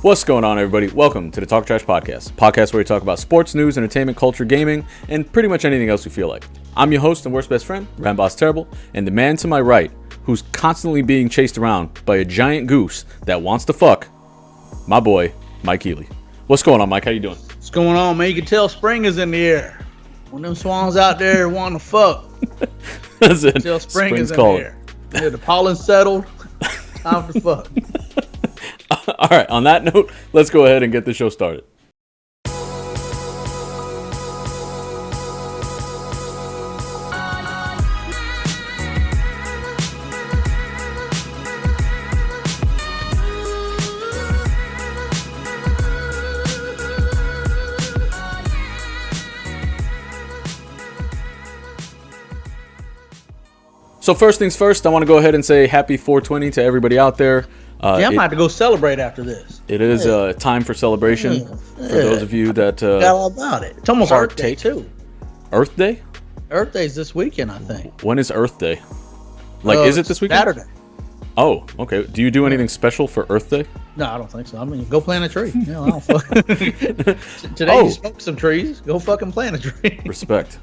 What's going on, everybody? Welcome to the Talk Trash podcast where we talk about sports, news, entertainment, culture, gaming, and pretty much anything else we feel like. I'm your host and worst best friend, Ramboss Terrible, and the man to my right, who's constantly being chased around by a giant goose that wants to fuck, my boy, Mike Ehle. What's going on, Mike? How you doing? What's going on, man? You can tell spring is in the air. When them swans out there want to fuck, That's it. tell spring Spring's is in calling. the air. Yeah, the pollen's settled. Time to fuck. All right, on that note, let's go ahead and get the show started. So first things first, I want to go ahead and say happy 420 to everybody out there. Yeah, I'm about to go celebrate after this. It is time for celebration for those of you that Got all about it. It's almost Earth Day, too. Earth Day? Earth Day's this weekend, I think. When is Earth Day? Is it this weekend? Saturday. Oh, okay. Do you do anything special for Earth Day? No, I don't think so. I mean, go plant a tree. Yeah, I don't fuck. Today you smoke some trees. Go fucking plant a tree. Respect.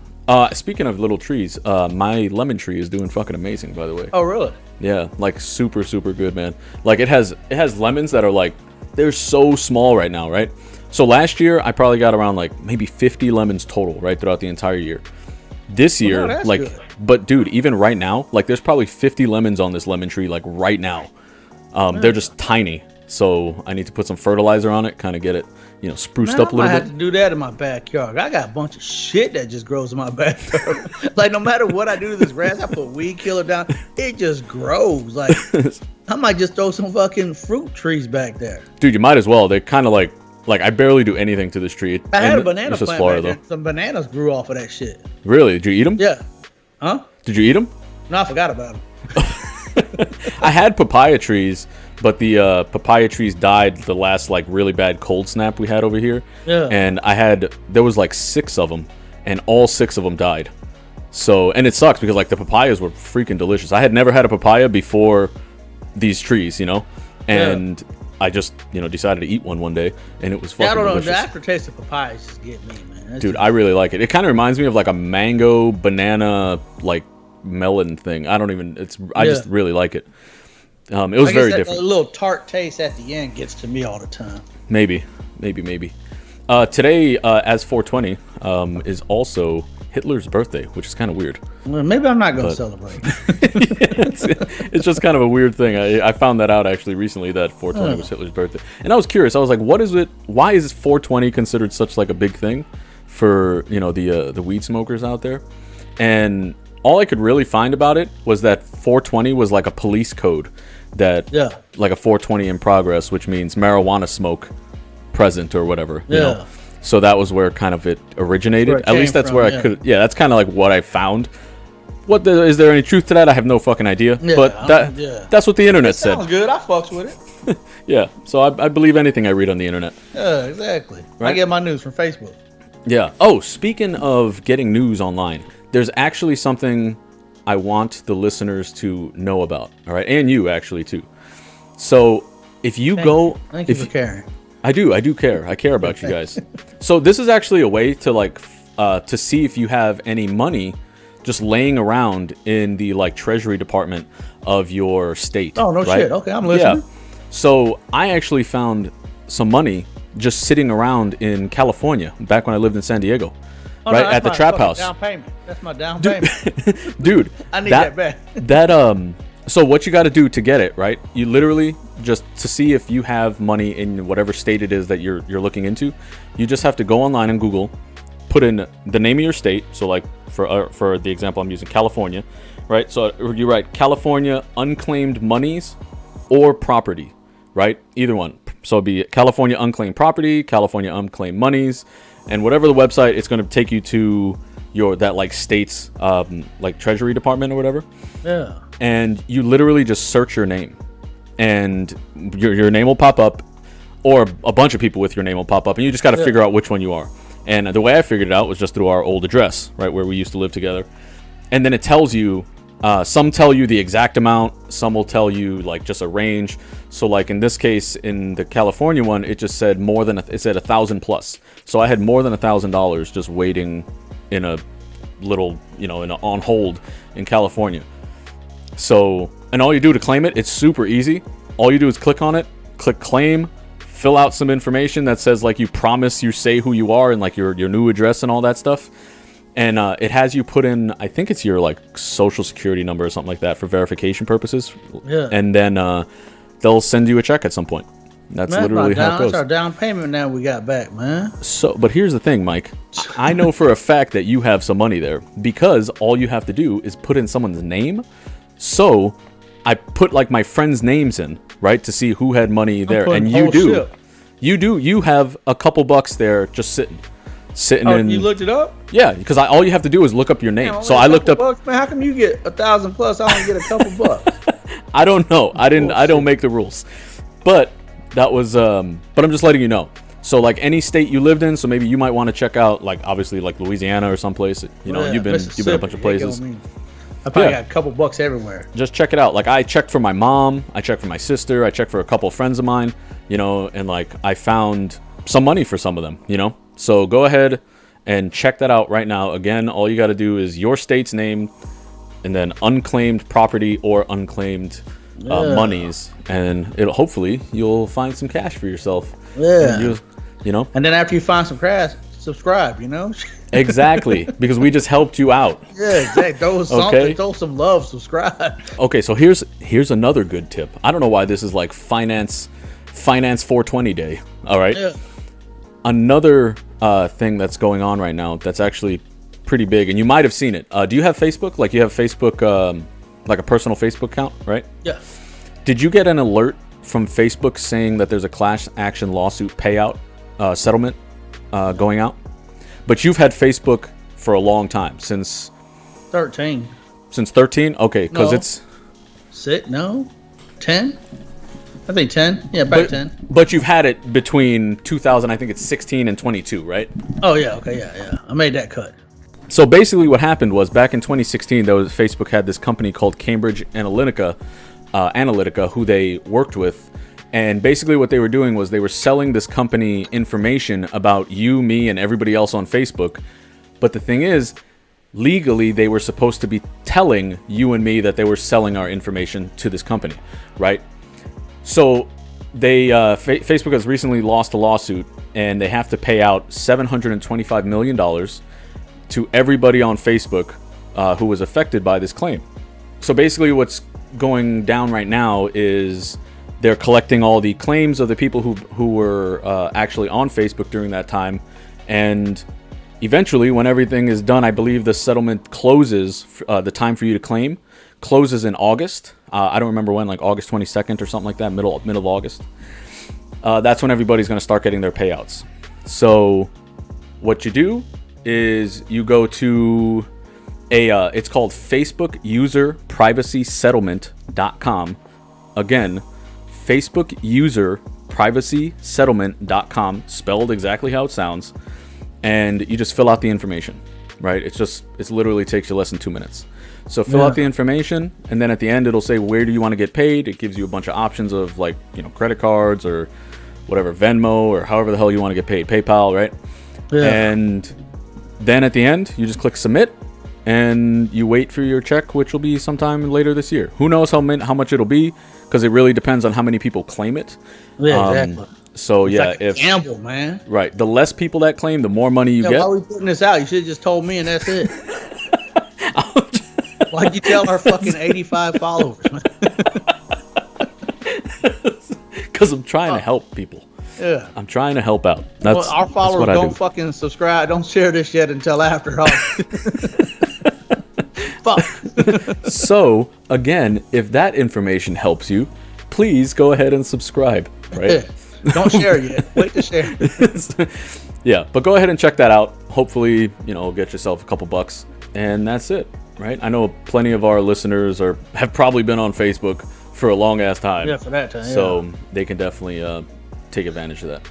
Speaking of little trees, my lemon tree is doing fucking amazing, by the way. Oh, really? Yeah, like super good, man. Like it has lemons that are like, they're so small right now, right? So last year I probably got around like maybe 50 lemons total, right, throughout the entire year. This year, like, good. But dude, even right now, like there's probably 50 lemons on this lemon tree, like right now. They're just tiny, so I need to put some fertilizer on it, kind of get it, spruced up a little bit. I have to do that in my backyard. I got a bunch of shit that just grows in my backyard. Like no matter what I do to this grass, I put weed killer down, it just grows. Like I might just throw some fucking fruit trees back there. Dude, you might as well. They're kind of like I barely do anything to this tree. I had a banana plant Florida, some bananas grew off of that shit. Really? Did you eat them? Yeah. Huh? Did you eat them? No, I forgot about them. I had papaya trees, but the papaya trees died the last like really bad cold snap we had over here. Yeah. And there was like 6 of them, and all 6 of them died. So, and it sucks because like the papayas were freaking delicious. I had never had a papaya before these trees, and I just decided to eat one day, and it was fucking delicious. The aftertaste of papayas just get me, man. Dude, I really like it. It kind of reminds me of like a mango banana like melon thing. I just really like it. It was very different. A little tart taste at the end gets to me all the time. Maybe. Today, as 420, is also Hitler's birthday, which is kind of weird. Well, maybe I'm not going to celebrate. It's just kind of a weird thing. I found that out actually recently that 420 was Hitler's birthday, and I was curious. I was like, "What is it? Why is 420 considered such like a big thing for the weed smokers out there?" And all I could really find about it was that 420 was like a police code that, like a 420 in progress, which means marijuana smoke present or whatever. You know? So that was where kind of it originated. At least that's where I could. Yeah, that's kind of like what I found. Is there any truth to that? I have no fucking idea. Yeah, but that's what the internet said. Sounds good. I fucks with it. Yeah. So I believe anything I read on the internet. Yeah, exactly. Right? I get my news from Facebook. Yeah. Oh, speaking of getting news online, there's actually something I want the listeners to know about. All right, and you actually too. So if you thank you for caring. I do care. I care about you guys. So this is actually a way to to see if you have any money just laying around in the Treasury Department of your state. Oh, no shit. Okay, I'm listening. Yeah. So I actually found some money just sitting around in California back when I lived in San Diego. Oh, right at the trap house. Down payment. That's my down payment. Dude, I need that back. So what you got to do to get it, right? You literally just to see if you have money in whatever state it is that you're looking into, you just have to go online and Google, put in the name of your state. So like for the example I'm using, California, right? So you write California unclaimed monies or property, right? Either one. So it'd be California unclaimed property, California unclaimed monies, and whatever the website, it's going to take you to that state's Treasury Department or whatever. Yeah. And you literally just search your name, and your name will pop up, or a bunch of people with your name will pop up, and you just got to figure out which one you are. And the way I figured it out was just through our old address, right, where we used to live together. And then it tells you Some tell you the exact amount. Some will tell you like just a range. So like in this case, in the California one, it just said it said 1,000 plus. So I had more than $1,000 just waiting in a little, on hold in California. So, and all you do to claim it, it's super easy. All you do is click on it, click claim, fill out some information that says like you promise you say who you are and like your new address and all that stuff. And it has you put in, I think it's your like social security number or something like that for verification purposes. Yeah. And then they'll send you a check at some point. That's literally how it goes. That's our down payment now we got back, man. So, but here's the thing, Mike. I know for a fact that you have some money there because all you have to do is put in someone's name. So I put like my friends' names in, right, to see who had money there. And you do. You have a couple bucks there just sitting in. You looked it up? Yeah, because all you have to do is look up your name. So I looked up. Bucks, man, how come you get 1,000 plus? I only get a couple bucks. I don't know. I don't make the rules, but that was. But I'm just letting you know. So like any state you lived in, so maybe you might want to check out like obviously like Louisiana or someplace. You've been a bunch of places. I probably got a couple bucks everywhere. Just check it out. Like I checked for my mom, I checked for my sister, I checked for a couple of friends of mine, and like I found some money for some of them, So go ahead and check that out right now. Again, all you got to do is your state's name and then unclaimed property or unclaimed monies, and hopefully you'll find some cash for yourself. Yeah. And then after you find some cash, subscribe, Exactly, because we just helped you out. Yeah, exactly. Throw some love, subscribe. Okay, so here's another good tip. I don't know why this is like finance 420 day. All right. Yeah. Another thing that's going on right now that's actually pretty big, and you might have seen it. Do you have Facebook? Like you have Facebook, like a personal Facebook account, right? Yeah. Did you get an alert from Facebook saying that there's a class action lawsuit payout settlement going out? But you've had Facebook for a long time, since 13. Since 13? Okay, because it's 10. I think 10. Yeah, about 10. But you've had it between 2000, I think it's 16 and 22, right? Oh yeah, okay, yeah. I made that cut. So basically, what happened was back in 2016, Facebook had this company called Cambridge Analytica, who they worked with. And basically what they were doing was they were selling this company information about you, me, and everybody else on Facebook. But the thing is, legally, they were supposed to be telling you and me that they were selling our information to this company, right? So they Facebook has recently lost a lawsuit, and they have to pay out $725 million to everybody on Facebook who was affected by this claim. So basically what's going down right now is they're collecting all the claims of the people who were actually on Facebook during that time. And eventually, when everything is done, I believe the settlement closes, the time for you to claim closes in August. I don't remember when, like August 22nd or something like that, middle of August. That's when everybody's going to start getting their payouts. So what you do is you go to it's called FacebookUserPrivacySettlement.com. Again, FacebookUserPrivacySettlement.com, spelled exactly how it sounds, and you just fill out the information, right? It literally takes you less than 2 minutes. So fill out the information, and then at the end it'll say where do you want to get paid. It gives you a bunch of options of like, credit cards or whatever, Venmo or however the hell you want to get paid, PayPal, right? Yeah. And then at the end you just click submit, and you wait for your check, which will be sometime later this year. Who knows how much it'll be, because it really depends on how many people claim it. Yeah, exactly. So it's like a gamble, man. Right, the less people that claim, the more money you get. Why are we putting this out? You should have just told me, and that's it. Why'd you tell our fucking 85 followers, man? Because I'm trying to help people. Yeah, I'm trying to help out. Our followers don't fucking subscribe. Don't share this yet until after all. Fuck. So again, if that information helps you, please go ahead and subscribe. Right? Don't share yet. Wait to share. Yeah, but go ahead and check that out. Hopefully, get yourself a couple bucks, and that's it. Right? I know plenty of our listeners have probably been on Facebook for a long ass time. Yeah, for that time. So they can definitely take advantage of that.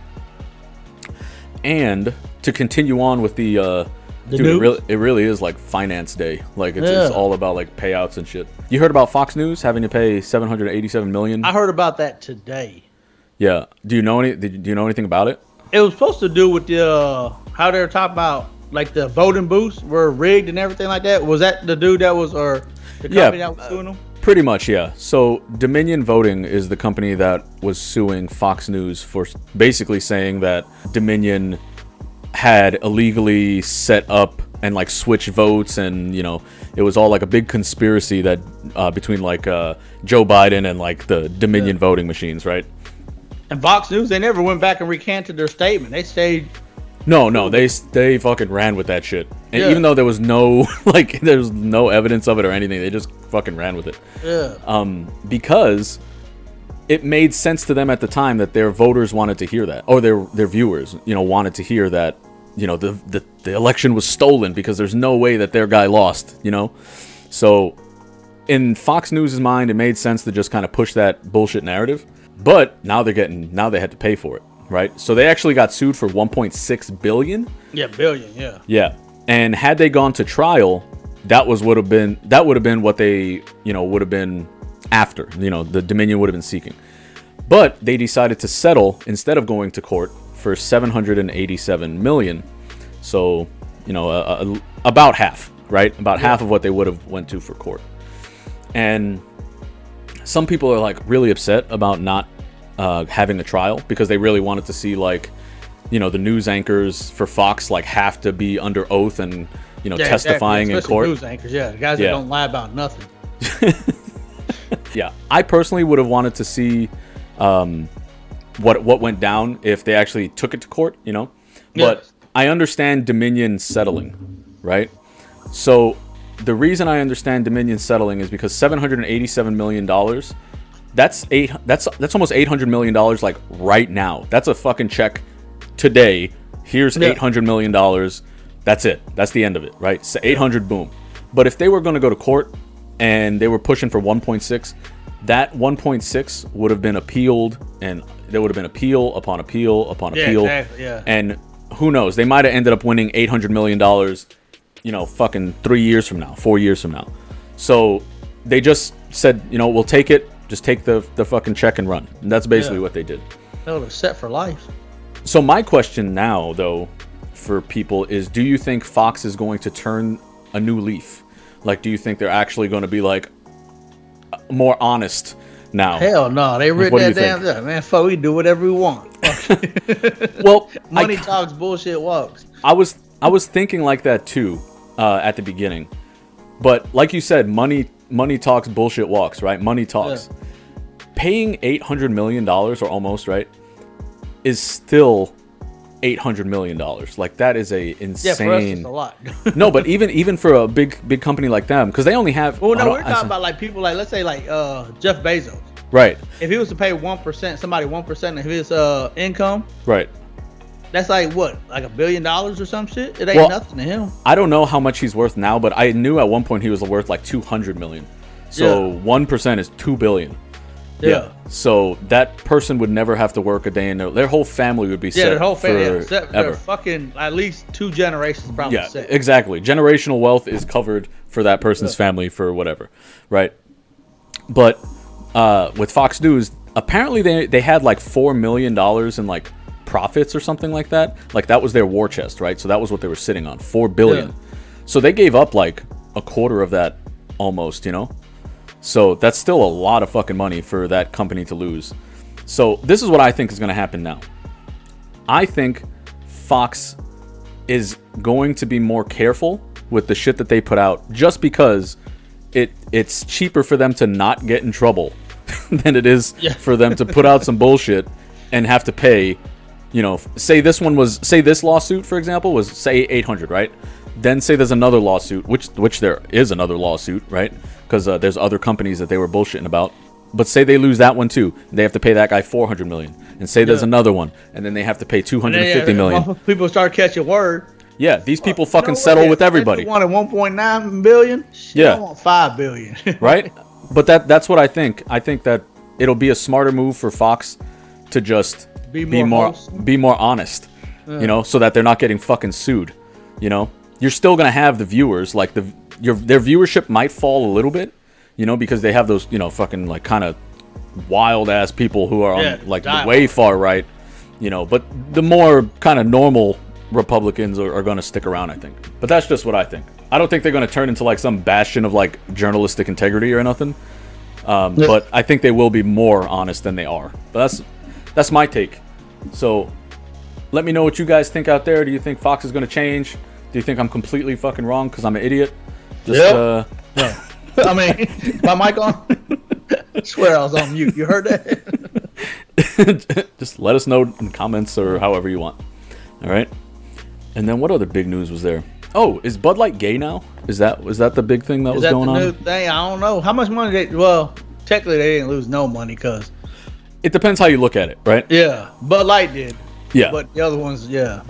And to continue on with the The Dude, news? it really is like finance day. Like it's all about like payouts and shit. You heard about Fox News having to pay 787 million? I heard about that today. Yeah. Do you know anything about it? It was supposed to do with the how they were talking about like the voting booths were rigged and everything like that. Was that the dude that was or the company that was suing them? Pretty much, yeah. So Dominion Voting is the company that was suing Fox News for basically saying that Dominion had illegally set up and like switched votes, and it was all like a big conspiracy that between like Joe Biden and like the Dominion voting machines, right? And Fox News, they never went back and recanted their statement. They stayed. No, they fucking ran with that shit. And even though there was no no evidence of it or anything, they just fucking ran with it. Yeah. Because it made sense to them at the time that their voters wanted to hear that, or their viewers, wanted to hear that, the election was stolen because there's no way that their guy lost, So in Fox News' mind, it made sense to just kind of push that bullshit narrative. But now they had to pay for it. Right, so they actually got sued for 1.6 billion. Yeah, billion. Yeah. Yeah, and had they gone to trial, that would have been what they would have been after. The Dominion would have been seeking, but they decided to settle instead of going to court for 787 million. So about half, right? About half of what they would have went to for court. And some people are like really upset about not having a trial because they really wanted to see like the news anchors for Fox like have to be under oath and testifying in court. News anchors, the guys that don't lie about nothing. Yeah, I personally would have wanted to see what went down if they actually took it to court, But I understand Dominion settling, right? So the reason I understand Dominion settling is because $787 million. That's almost $800 million like right now. That's a fucking check today. Here's $800 million. That's it. That's the end of it, right? So 800, boom. But if they were going to go to court and they were pushing for 1.6, that 1.6 would have been appealed, and there would have been appeal upon appeal upon appeal. Exactly, yeah. And who knows? They might have ended up winning $800 million, fucking 3 years from now, 4 years from now. So they just said, we'll take it. Just take the fucking check and run. And that's basically what they did. No, they're set for life. So my question now, though, for people is, do you think Fox is going to turn a new leaf? Like, do you think they're actually going to be, like, more honest now? Hell no. They read that damn thing. Man, fuck, we do whatever we want. Well, money talks, bullshit walks. I was thinking like that, too, at the beginning. But like you said, money talks, bullshit walks, right? Money talks. Yeah. Paying $800 million or almost, right, is still $800 million. Like, that is a insane. Yeah, for us, it's a lot. No, but even for a big company like them, because they only have. Well, no, we're talking about like people like, let's say like Jeff Bezos. Right. If he was to pay 1% of his income. Right. That's like what, like $1 billion or some shit? It ain't nothing to him. I don't know how much he's worth now, but I knew at one point he was worth like 200 million. So 1% is 2 billion. Yeah. So that person would never have to work a day in their whole family would be set. Their whole family forever. They're fucking at least 2 generations probably set. Exactly. Generational wealth is covered for that person's family for whatever, right? But with Fox News, apparently they had like $4 million in like profits or something like that. Like that was their war chest, right? So that was what they were sitting on, $4 billion. Yeah. So they gave up like a quarter of that almost, So that's still a lot of fucking money for that company to lose. So this is what I think is going to happen now. I think Fox is going to be more careful with the shit that they put out just because it's cheaper for them to not get in trouble than it is for them to put out some bullshit and have to pay, say this lawsuit, for example, was say 800, right? Then say there's another lawsuit, which there is another lawsuit, right? Because there's other companies that they were bullshitting about. But say they lose that one too, they have to pay that guy $400 million. And say there's another one, and then they have to pay $250 million. People start catching word. Yeah, these people fucking settle with everybody. If you wanted 1.9 billion, I want 5 billion. Right? But that's what I think. I think that it'll be a smarter move for Fox to just be more honest, so that they're not getting fucking sued, you're still gonna have the viewers. Like their viewership might fall a little bit, you know, because they have those, you know, fucking like kind of wild ass people who are on like the way far right, you know. But the more kind of normal Republicans are gonna stick around, I think. But that's just what I think. I don't think they're gonna turn into like some bastion of like journalistic integrity or nothing. But I think they will be more honest than they are. But that's my take. So let me know what you guys think out there. Do you think Fox is going to change? Do you think I'm completely fucking wrong because I'm an idiot? Just, yeah. I mean, my mic on? I swear I was on mute. You heard that? Just let us know in comments or however you want. All right. And then what other big news was there? Oh, is Bud Light gay now? Was that the big thing that was going on? Is that the new thing? I don't know. How much money well, technically they didn't lose no money because... It depends how you look at it, right? Yeah. Bud Light did. Yeah. But the other ones,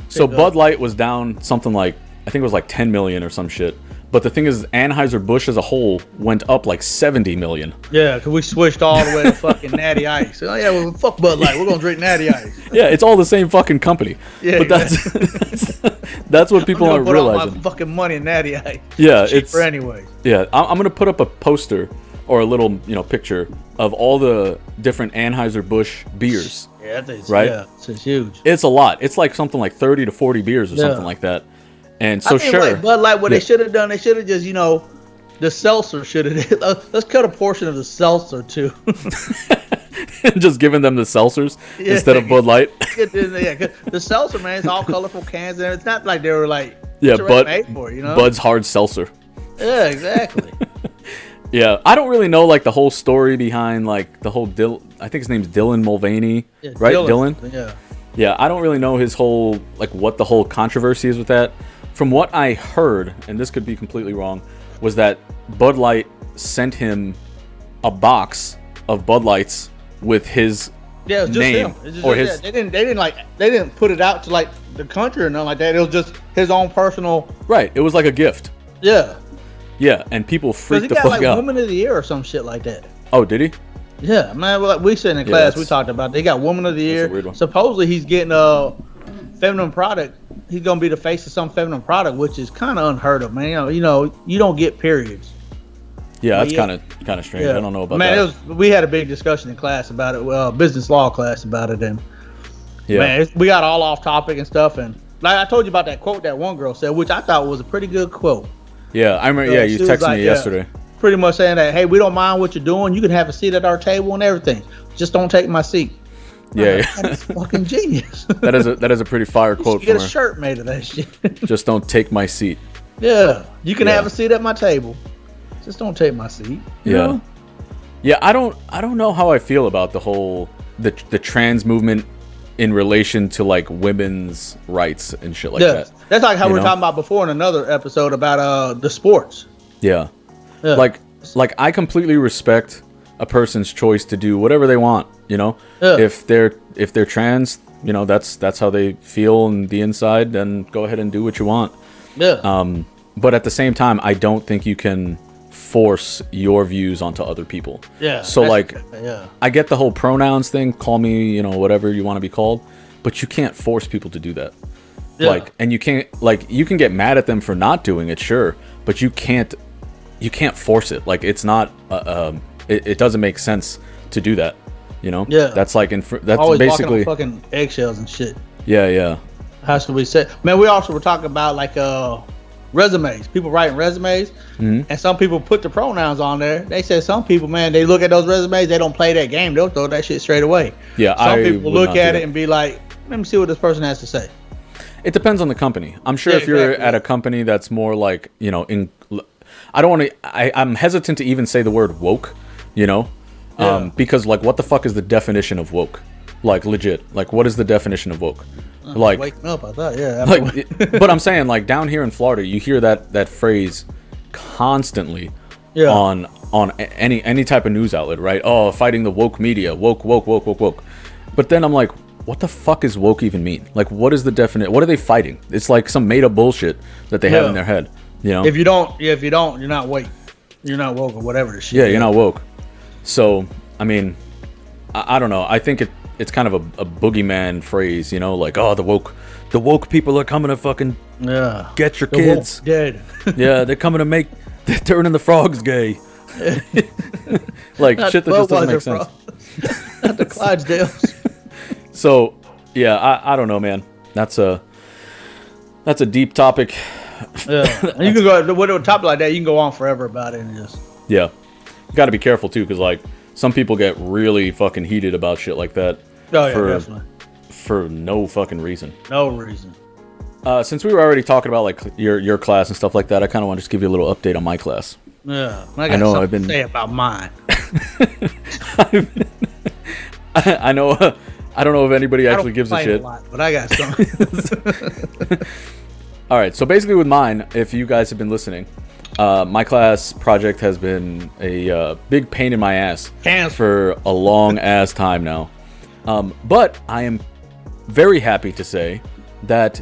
So Bud Light was down something like, I think it was like 10 million or some shit. But the thing is, Anheuser-Busch as a whole went up like 70 million. Yeah, because we switched all the way to fucking Natty Ice. Oh, yeah, well, fuck Bud Light. We're going to drink Natty Ice. Yeah, it's all the same fucking company. Yeah, but that's what people aren't realizing. All my fucking money in Natty Ice. Yeah, it's cheaper anyway. Yeah, I'm going to put up a poster or a little, you know, picture of all the different Anheuser-Busch beers. Yeah, that's right? Yeah, it's huge. It's a lot. It's like something like 30 to 40 beers or something like that. And so like Bud Light, what they should have done, they should have just, you know, the seltzer should have. Let's cut a portion of the seltzer too. Just giving them the seltzers instead of Bud Light. The seltzer, man, it's all colorful cans, and it's not like they were like made for it, you know? Bud's hard seltzer. Yeah, exactly. Yeah, I don't really know like the whole story behind like the whole I think his name's Dylan Mulvaney, right? Dylan. Yeah, I don't really know his whole like what the whole controversy is with that. From what I heard, and this could be completely wrong, was that Bud Light sent him a box of Bud Lights with his name or his. They didn't put it out to like the country or nothing like that. It was just his own personal. Right. It was like a gift. Yeah. Yeah, and people freaked the fuck like out. Woman of the Year or some shit like that. Oh, did he? Yeah, man. Like we said in class, we talked about. They got Woman of the Year. Supposedly he's getting a feminine product. He's gonna be the face of some feminine product, which is kind of unheard of, man. You know, you don't get periods. Yeah, that's kind of strange. I don't know about that. We had a big discussion in class about it. Business law class about it, and man, we got all off topic and stuff. And like I told you about that quote that one girl said, which I thought was a pretty good quote. Yeah, I remember. Yeah, you texted me yesterday. Pretty much saying that, hey, we don't mind what you're doing. You can have a seat at our table and everything. Just don't take my seat. Yeah, that's fucking genius. that is a pretty fire quote. You get a shirt made of that shit. Just don't take my seat. Yeah, you can have a seat at my table. Just don't take my seat. You know? Yeah. I don't know how I feel about the whole the trans movement in relation to like women's rights and shit like that. That's like how we were talking about before in another episode about the sports. Yeah. Like I completely respect a person's choice to do whatever they want, you know? Yeah. If they're trans, you know, that's how they feel on the inside, then go ahead and do what you want. Yeah. But at the same time, I don't think you can force your views onto other people. Yeah. So like I get the whole pronouns thing, call me, you know, whatever you want to be called, but you can't force people to do that. Yeah. Like, and you can't, like, you can get mad at them for not doing it, sure, but you can't force it. Like, it's not it doesn't make sense to do that, you know? Yeah. That's like that's always basically walking on fucking eggshells and shit. Yeah. How should we say? Man, we also were talking about like resumes. People writing resumes, and some people put the pronouns on there. They said some people, man, they look at those resumes, they don't play that game. They'll throw that shit straight away. Yeah, some people look at it and be like, let me see what this person has to say. It depends on the company. I'm sure if you're at a company that's more like, you know, I don't want to. I'm hesitant to even say the word woke, you know, because like, what the fuck is the definition of woke? Like, legit. Like, what is the definition of woke? Like, waking up, I thought, like, but I'm saying, like, down here in Florida, you hear that phrase constantly on any type of news outlet, right? Oh, fighting the woke media, woke. But then I'm like, what the fuck is woke even mean? Like, what is the definition? What are they fighting? It's like some made up bullshit that they have in their head, you know? If you don't, you're not woke. You're not woke or whatever the shit. Yeah, you're not woke. So, I mean, I don't know. I think it's kind of a boogeyman phrase, you know, like, oh, the woke people are coming to fucking get your kids. Dead. Yeah, they're coming to they're turning the frogs gay. Like Not shit that just doesn't make sense. Not the Clydesdales. So yeah, I don't know, man. That's a deep topic. Yeah, and you can go with a topic like that. You can go on forever about it and just. Yeah, you got to be careful too, because like some people get really fucking heated about shit like that. Oh yeah, definitely. For no fucking reason. No reason. Since we were already talking about like your class and stuff like that, I kind of want to just give you a little update on my class. Yeah, I know I've been to say about mine. I know. I don't know if anybody actually gives a shit. A lot, but I got some. All right, so basically with mine, if you guys have been listening, my class project has been a big pain in my ass for a long ass time now. But I am very happy to say that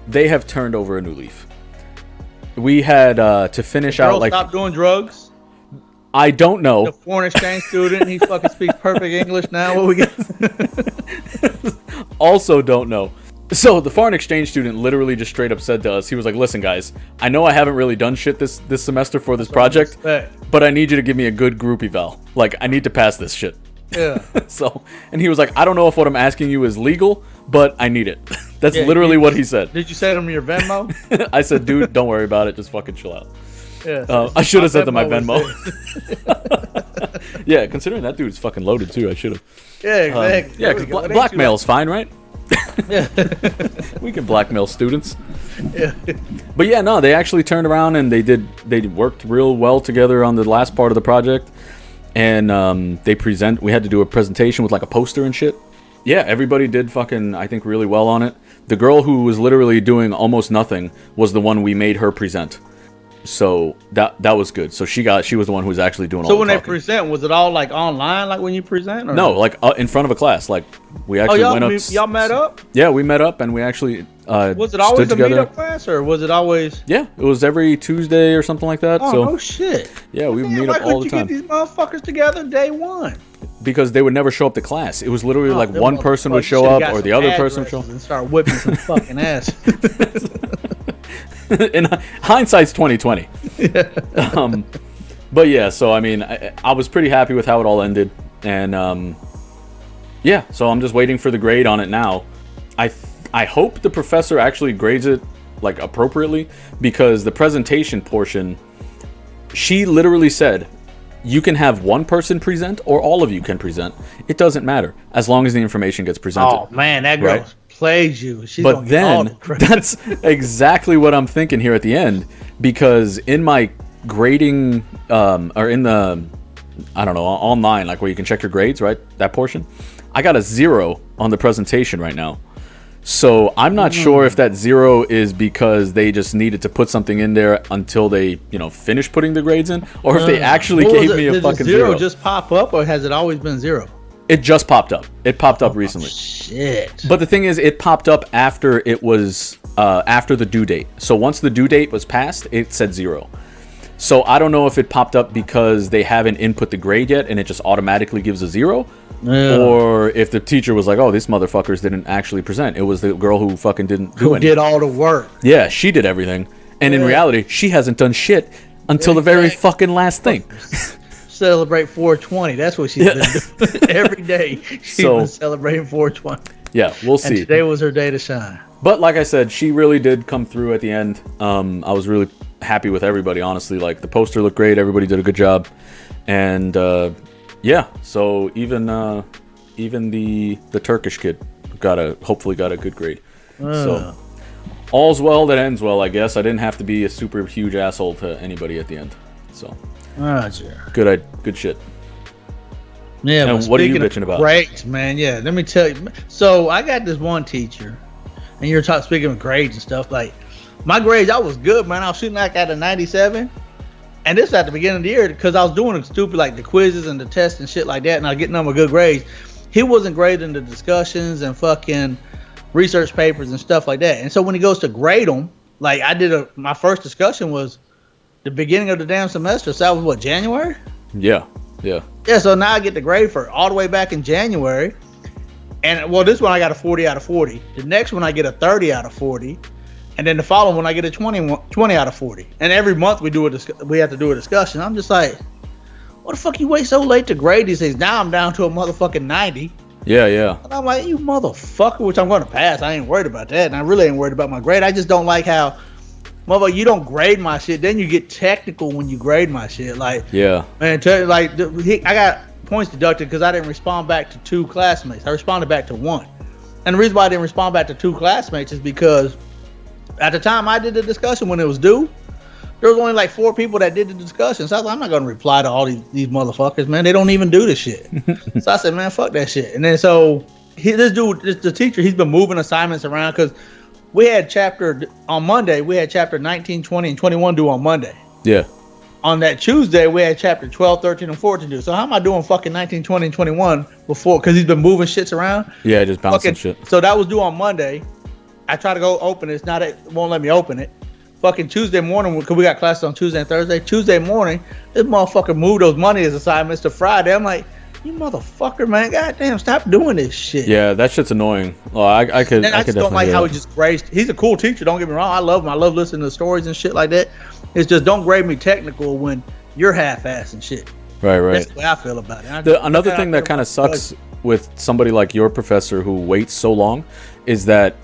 they have turned over a new leaf. We had to finish out like. Stop doing drugs. I don't know. The foreign exchange student, he fucking speaks perfect English now. What we got? Also don't know. So the foreign exchange student literally just straight up said to us, he was like, listen guys, I know I haven't really done shit this semester for this project, but I need you to give me a good group eval. Like, I need to pass this shit. Yeah. So, and he was like, I don't know if what I'm asking you is legal, but I need it. That's literally what he said. Did you send him your Venmo? I said, dude, don't worry about it. Just fucking chill out. Yeah, I should have said to my Venmo. Yeah, considering that dude's fucking loaded too, I should have. Yeah, exactly. Yeah, because blackmail's fine, right? Yeah. We can blackmail students. Yeah. But yeah, no, they actually turned around and they worked real well together on the last part of the project. And we had to do a presentation with like a poster and shit. Yeah, everybody did fucking, I think, really well on it. The girl who was literally doing almost nothing was the one we made her present. So that was good. So she was the one who was actually doing all the talking. So when they present, was it all like online, like when you present? Or no, like in front of a class. Like we actually went up. Y'all met up? Yeah, we met up and we actually was it always a meetup class or was it always? Yeah, it was every Tuesday or something like that. Oh, so, no shit. Yeah, we meet up all the time. Why couldn't you get these motherfuckers together day one? Because they would never show up to class. It was literally like one person would show up or the other person would show up. And start whipping some fucking ass. In hindsight's 2020. But yeah, so I mean, I was pretty happy with how it all ended, and yeah, so I'm just waiting for the grade on it now. I hope the professor actually grades it like appropriately, because the presentation portion, she literally said, you can have one person present or all of you can present. It doesn't matter as long as the information gets presented. Oh man, that girl plays you. She's but then that's exactly what I'm thinking here at the end, because in my grading or in the online, like where you can check your grades, right, that portion, I got a 0 on the presentation right now. So I'm not sure if that 0 is because they just needed to put something in there until they finish putting the grades in, or if they actually gave me a fucking 0. Did the 0 just pop up, or has it always been 0? It just popped up. It popped up recently. Shit. But the thing is, it popped up after it was after the due date. So once the due date was passed, it said 0. So I don't know if it popped up because they haven't input the grade yet and it just automatically gives a 0, or if the teacher was like, "Oh, these motherfuckers didn't actually present." It was the girl who fucking didn't do anything. Who did all the work? Yeah, she did everything, and in reality, she hasn't done shit until the very fucking last thing. Celebrate 420. That's what she's been doing every day. She's been celebrating 420. Yeah, we'll see. And today was her day to shine. But like I said, she really did come through at the end. I was really happy with everybody, honestly. Like, the poster looked great. Everybody did a good job. And yeah, so even the Turkish kid hopefully got a good grade. So all's well that ends well, I guess. I didn't have to be a super huge asshole to anybody at the end. So good shit. Yeah, and what are you bitching about? Grades, man. Yeah, let me tell you. So I got this one teacher, and you're speaking of grades and stuff. Like, my grades, I was good, man. I was shooting like at a 97, and this at the beginning of the year because I was doing stupid like the quizzes and the tests and shit like that, and I was getting them a good grades. He wasn't grading the discussions and fucking research papers and stuff like that. And so when he goes to grade them, like I did my first discussion was the beginning of the damn semester. So that was what, January? Yeah. So now I get the grade for all the way back in January. And well, this one I got a 40 out of 40. The next one I get a 30 out of 40. And then the following one I get a 20 out of 40. And every month we have to do a discussion. I'm just like, what the fuck you wait so late to grade these things? Now I'm down to a motherfucking 90. Yeah. And I'm like, you motherfucker, which I'm going to pass. I ain't worried about that. And I really ain't worried about my grade. I just don't like how, motherfucker, you don't grade my shit. Then you get technical when you grade my shit. Like, yeah. Man, I got points deducted because I didn't respond back to 2 classmates. I responded back to 1. And the reason why I didn't respond back to 2 classmates is because at the time I did the discussion when it was due, there was only like 4 people that did the discussion. So I was like, I'm not going to reply to all these motherfuckers, man. They don't even do this shit. So I said, man, fuck that shit. And then so the teacher, he's been moving assignments around because we had on Monday, we had chapter 19, 20, and 21 due on Monday. Yeah. On that Tuesday, we had chapter 12, 13, and 14 due. So how am I doing fucking 19, 20, and 21 before? Because he's been moving shits around. Yeah, just bouncing shit. So that was due on Monday. I try to go open it. It won't let me open it. Fucking Tuesday morning, because we got classes on Tuesday and Thursday. Tuesday morning, this motherfucker moved those money as assignments to Friday. I'm like, you motherfucker, man. Goddamn, stop doing this shit. Yeah, that shit's annoying. Well, I could just don't like how he just grades. He's a cool teacher. Don't get me wrong. I love him. I love listening to stories and shit like that. It's just don't grade me technical when you're half-ass and shit. Right. That's the way I feel about it. Another thing that kind of sucks with somebody like your professor who waits so long is that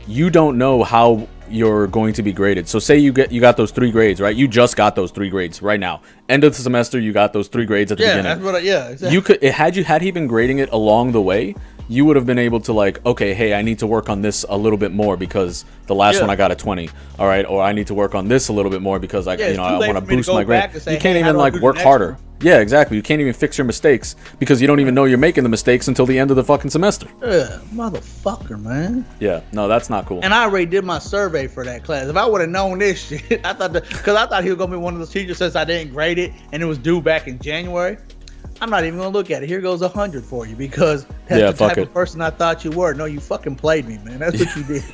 you don't know how you're going to be graded. So say you got those 3 grades, right? You just got those 3 grades right now. End of the semester, you got those 3 grades at the beginning. Exactly. You could had he been grading it along the way, you would have been able to like, okay, hey, I need to work on this a little bit more because the last one I got a 20. All right, or I need to work on this a little bit more because I want to boost my grade. You can't even like work harder. Yeah, exactly. You can't even fix your mistakes because you don't even know you're making the mistakes until the end of the fucking semester. Yeah, motherfucker, man. Yeah, no, that's not cool. And I already did my survey for that class. If I would have known this shit, I thought he was gonna be one of those teachers since I didn't grade it and it was due back in January. I'm not even gonna look at it. Here goes 100 for you because that's the type of person I thought you were. No, you fucking played me, man. That's what you did.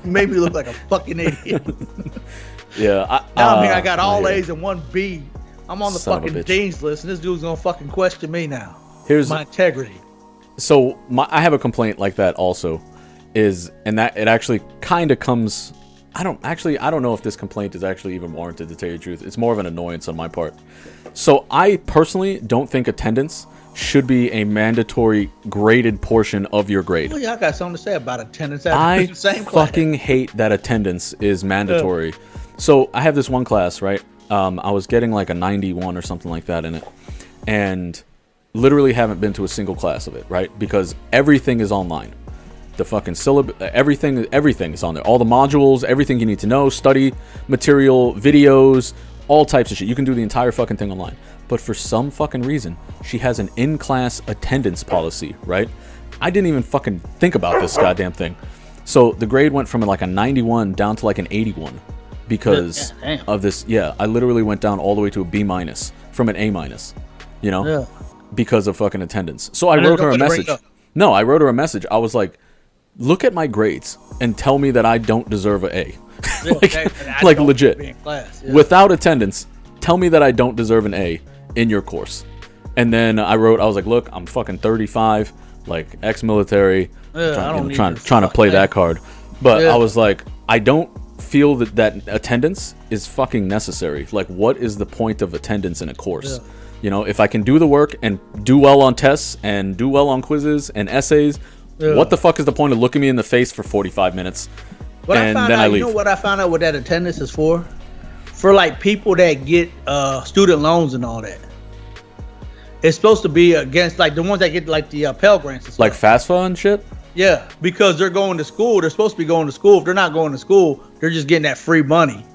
You made me look like a fucking idiot. Yeah. I got all A's and 1 B. I'm on the fucking dean's list, and this dude's gonna fucking question me now. Here's my integrity. So I have a complaint like that also, and that it actually kind of comes. I don't know if this complaint is actually even warranted, to tell you the truth. It's more of an annoyance on my part. So I personally don't think attendance should be a mandatory graded portion of your grade. Well, yeah, I got something to say about attendance. I fucking hate that attendance is mandatory. Yeah. So I have this one class, right? I was getting like a 91 or something like that in it, and literally haven't been to a single class of it, right? Because everything is online. The fucking syllabus, everything is on there. All the modules, everything you need to know, study material, videos, all types of shit. You can do the entire fucking thing online. But for some fucking reason, she has an in-class attendance policy, right? I didn't even fucking think about this goddamn thing. So the grade went from like a 91 down to like an 81 because of this. Yeah, I literally went down all the way to a B- from an A-, because of fucking attendance. So I wrote her a message. No, I wrote her a message. I was like, look at my grades and tell me that I don't deserve an A. like legit. Without attendance, tell me that I don't deserve an A in your course. And then I was like, look, I'm fucking 35, like ex-military, trying to play that card. But I was like, I don't feel that attendance is fucking necessary. Like, what is the point of attendance in a course? If I can do the work and do well on tests and do well on quizzes and essays, what the fuck is the point of looking me in the face for 45 minutes and then I leave? You know what I found out what that attendance is for? For like people that get student loans and all that. It's supposed to be against like the ones that get like the Pell Grants and stuff. Like FAFSA and shit? Yeah, because they're going to school. They're supposed to be going to school. If they're not going to school, they're just getting that free money.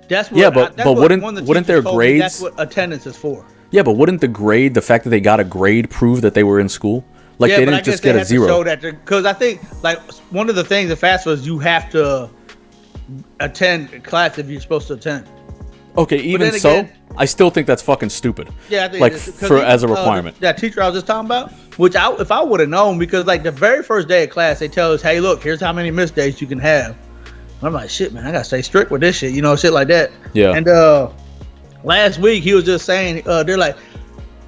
That's what, but wouldn't their grades? That's what attendance is for. Yeah, but wouldn't the fact that they got a grade, prove that they were in school? Like they didn't just get a 0. Because I think like one of the things in FAFSA is you have to attend class if you're supposed to attend. Okay, even so, I still think that's fucking stupid. Yeah, I think as a requirement. That teacher I was just talking about, which if I would have known, because like the very first day of class, they tell us, hey, look, here's how many missed days you can have. I'm like, shit, man, I gotta stay strict with this shit, shit like that. Yeah. And last week he was just saying, they're like,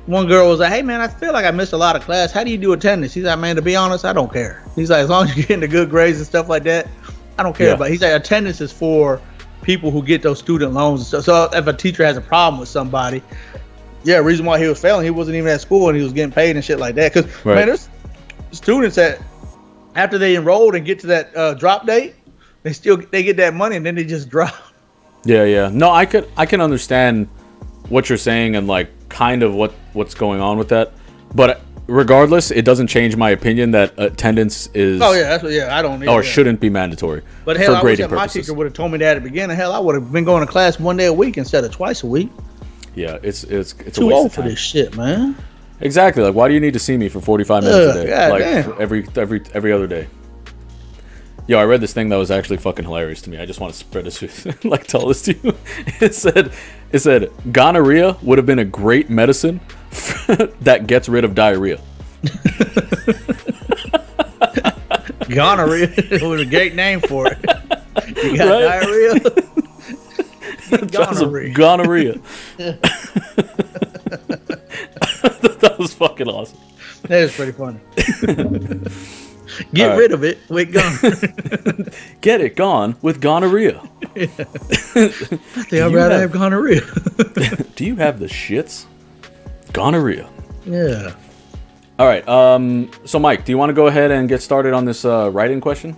one girl was like, "Hey man, I feel like I missed a lot of class. How do you do attendance?" He's like, "Man, to be honest, I don't care." He's like, "As long as you're getting the good grades and stuff like that, I don't care about." He's like, "Attendance is for people who get those student loans and stuff. So if a teacher has a problem with somebody, yeah, reason why he was failing, he wasn't even at school and he was getting paid and shit like that. Because man, there's students that after they enrolled and get to that drop date, they get that money and then they just drop." Yeah. No, I can understand what you're saying and like kind of what's going on with that, but regardless, it doesn't change my opinion that attendance is. Oh yeah, I don't need. Or shouldn't be mandatory. But hell, I wish that my teacher would have told me that at the beginning. Hell, I would have been going to class one day a week instead of twice a week. Yeah, it's too old for this shit, man. Exactly. Like, why do you need to see me for 45 minutes a day? God like damn. every other day. Yo, I read this thing that was actually fucking hilarious to me. I just want to spread this with, like, tell this to you. It said gonorrhea would have been a great medicine that gets rid of diarrhea. Gonorrhea was a great name for it. You got diarrhea. Gonorrhea. That was fucking awesome. That is pretty funny. Get rid of it with gonorrhea. Get it gone with gonorrhea. Yeah. I think I'd rather have gonorrhea. Do you have the shits? Gonorrhea. Yeah. All right. So, Mike, do you want to go ahead and get started on this write-in question?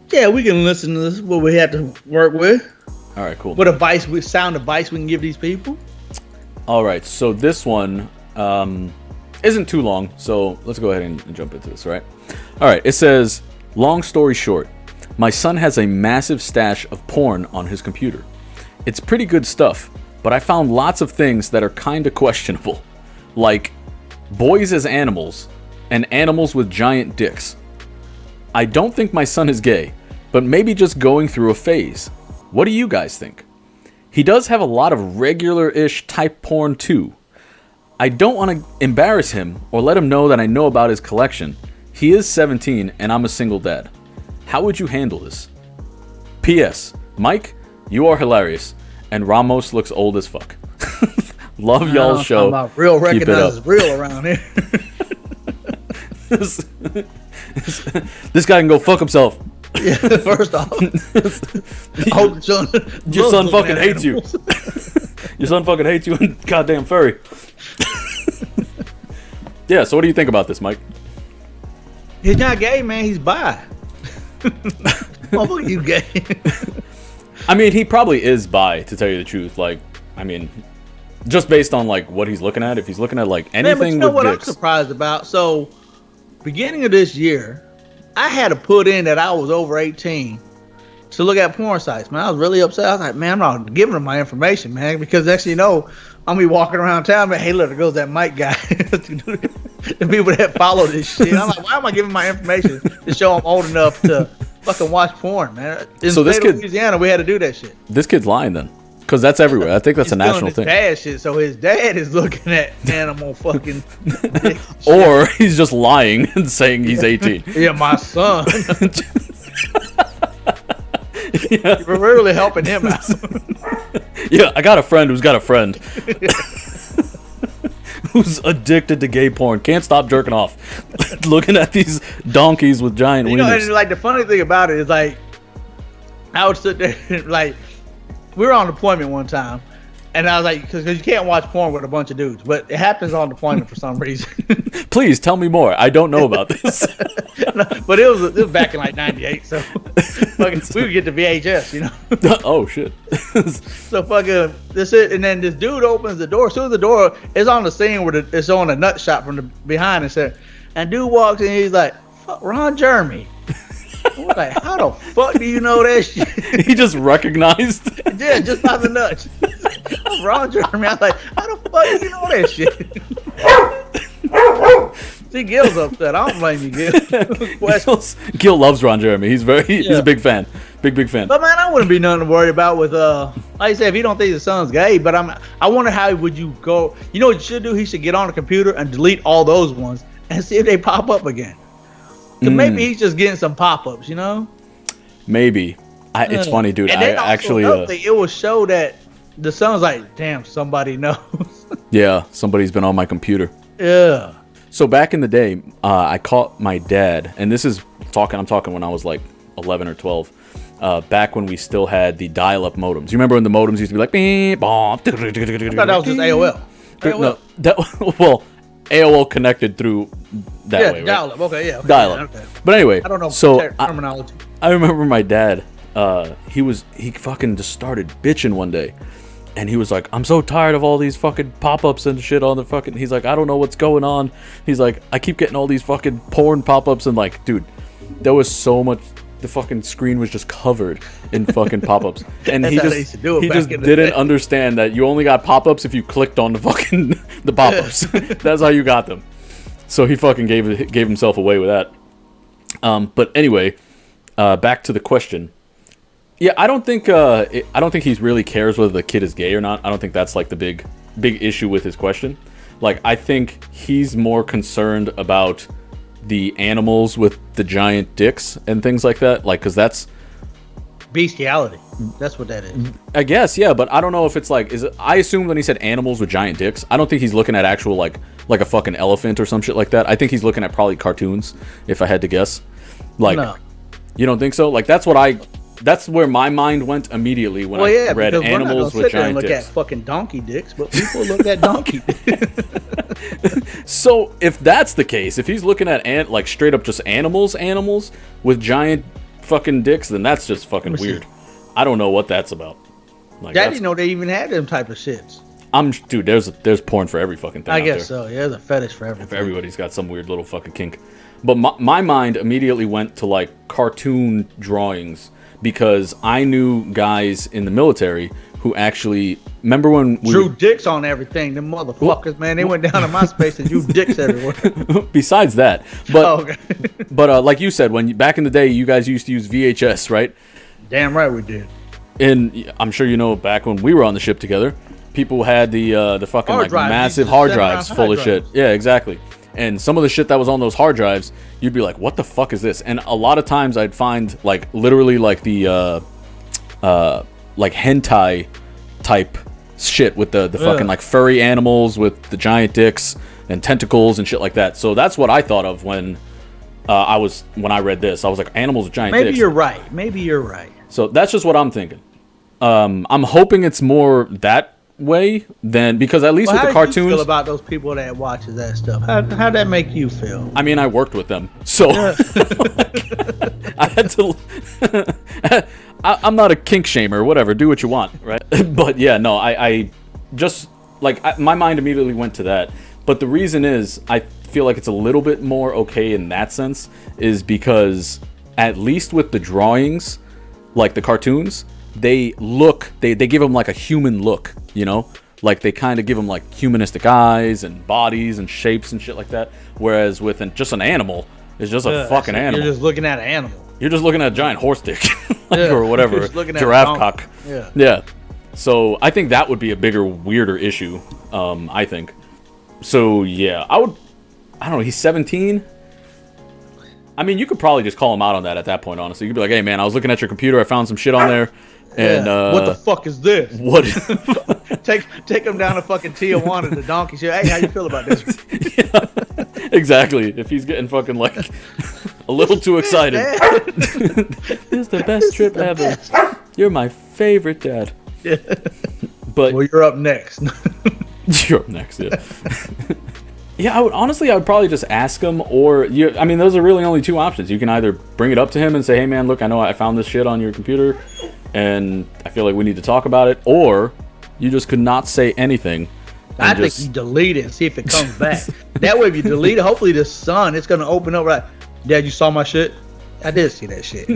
Yeah, we can listen to this. What we have to work with. All right, cool. What sound advice we can give these people? All right. So this one isn't too long. So let's go ahead and jump into this. Right. All right. It says, long story short, my son has a massive stash of porn on his computer. It's pretty good stuff, but I found lots of things that are kind of questionable, like boys as animals and animals with giant dicks. I don't think my son is gay, but maybe just going through a phase. What do you guys think? He does have a lot of regular-ish type porn too. I don't want to embarrass him or let him know that I know about his collection. He is 17 and I'm a single dad. How would you handle this? P.S. Mike, you are hilarious, and Ramboss looks old as fuck. Love y'all's show. About real recognizes real around here. This guy can go fuck himself. Yeah, first off, your son fucking hates you. Your son fucking hates you and goddamn furry. Yeah, so what do you think about this, Mike? He's not gay, man. He's bi. Motherfucker, you gay? I mean, he probably is bi, to tell you the truth. Like, I mean, just based on like what he's looking at. If he's looking at like anything, man, but you know what dicks, I'm surprised about? So, beginning of this year, I had to put in that I was over 18 to look at porn sites. Man, I was really upset. I was like, man, I'm not giving them my information, man, because next thing you know, I'm be walking around town, man. Hey, look, there goes that Mike guy. The people that follow this shit. I'm like, why am I giving my information to show I'm old enough to fucking watch porn, man? In so this kid, Louisiana, we had to do that shit. This kid's lying then, because that's everywhere. I think that's a national thing. Dad shit. So his dad is looking at animal fucking. Or he's just lying and saying he's 18. Yeah, my son. Yeah. You're really helping him out. Yeah, I got a friend who's got a friend who's addicted to gay porn. Can't stop jerking off, looking at these donkeys with giant wieners. And like the funny thing about it is, like, I would sit there, like, we were on deployment one time, and I was like, because you can't watch porn with a bunch of dudes, but it happens on deployment for some reason. Please tell me more. I don't know about this. No, but it was back in like '98, so fucking, we would get the VHS, you know. Oh shit. So fucking this it, and then this dude opens the door. As soon as the door is on the scene where it's on a nut shot from the behind, and said, and dude walks in, he's like, "Fuck, Ron Jeremy." We're like, how the fuck do you know that shit? He just recognized. Yeah, just by the nuts. Ron Jeremy. I was like, how the fuck do you know that shit? See, Gil's upset. I don't blame you, Gil. Gil loves Ron Jeremy. He's a big fan. Big fan. But man, I wouldn't be nothing to worry about with like I said, if you don't think the son's gay, but I wonder how would you go. You know what you should do? He should get on the computer and delete all those ones and see if they pop up again. Cause maybe he's just getting some pop-ups, you know? Maybe. It's funny, dude. And then it will show that the son's like, damn, somebody knows. Yeah, somebody's been on my computer. Yeah. So back in the day, I caught my dad, and this is I'm talking when I was like 11 or 12. Back when we still had the dial-up modems. You remember when the modems used to be like, beep, bomb. I thought that was just AOL. No, well, AOL connected through that way, right? Dial-up. Okay, yeah. Okay, Dial-up. Yeah, okay. But anyway, I don't know terminology. I remember my dad. He fucking just started bitching one day, and he was like, "I'm so tired of all these fucking pop-ups and shit on the fucking." He's like, "I don't know what's going on." He's like, "I keep getting all these fucking porn pop-ups," and like, dude, there was so much. The fucking screen was just covered in fucking pop-ups, and he just didn't understand that you only got pop-ups if you clicked on the fucking the pop-ups. That's how you got them. So he fucking gave himself away with that. But anyway, back to the question. Yeah, I don't think he really cares whether the kid is gay or not. I don't think that's like the big issue with his question. Like, I think he's more concerned about the animals with the giant dicks and things like that, like, because that's bestiality. That's what that is. I guess, yeah, but I don't know if it's like, I assume when he said animals with giant dicks, I don't think he's looking at actual like a fucking elephant or some shit like that. I think he's looking at probably cartoons, if I had to guess. Like, no. You don't think so? Like, that's where my mind went immediately when I read animals with giant dicks. Look at fucking donkey dicks, but people look at donkey dicks. So if that's the case, if he's looking at like straight up just animals with giant fucking dicks, then that's just fucking weird. I don't know what that's about. Like, I didn't know they even had them type of shits. Dude, there's porn for every fucking thing. I guess so. Yeah, there's a fetish for everything. Everybody's got some weird little fucking kink. But my mind immediately went to like cartoon drawings, because I knew guys in the military who actually remember when we drew dicks on everything. Them motherfuckers, man, they went down to MySpace and drew dicks everywhere. Besides that, but like you said, back in the day, you guys used to use VHS, right? Damn right we did. And I'm sure you know, back when we were on the ship together, people had the fucking like massive hard drives full of shit. Yeah, exactly. And some of the shit that was on those hard drives, you'd be like, what the fuck is this? And a lot of times I'd find like literally like the like hentai type shit with the fucking like furry animals with the giant dicks and tentacles and shit like that. So that's what I thought of when I read this. I was like, animals with giant dicks. Maybe you're right. So that's just what I'm thinking. I'm hoping it's more that way than, because at least with the cartoons. How do you feel about those people that watches that stuff? How'd that make you feel? I mean, I worked with them, so I had to. I'm not a kink shamer, whatever. Do what you want, right? But yeah, no, I just like my mind immediately went to that. But the reason is, I feel like it's a little bit more okay in that sense, is because at least with the drawings, like the cartoons, they give them like a human look, you know, like they kind of give them like humanistic eyes and bodies and shapes and shit like that. Whereas with just an animal, it's just a fucking animal. You're just looking at an animal. You're just looking at a giant horse dick, or whatever, giraffe cock. Yeah. So I think that would be a bigger, weirder issue. I think. So yeah, I don't know. He's 17. I mean, you could probably just call him out on that at that point. Honestly, you could be like, "Hey, man, I was looking at your computer. I found some shit on there." And what the fuck is this? What? take him down to fucking Tijuana to donkey shit. Hey, how you feel about this? Yeah, exactly. If he's getting fucking like a little too excited. This is the best trip ever. You're my favorite dad. Yeah. But well, you're up next. You're up next. Yeah. Yeah, I would probably just ask him, or I mean, those are really only two options. You can either bring it up to him and say, "Hey, man, look, I know I found this shit on your computer, and I feel like we need to talk about it," or you just could not say anything. I think you delete it and see if it comes back. That way, if you delete it, hopefully the sun, it's gonna open up. Right, Dad, you saw my shit? I did see that shit.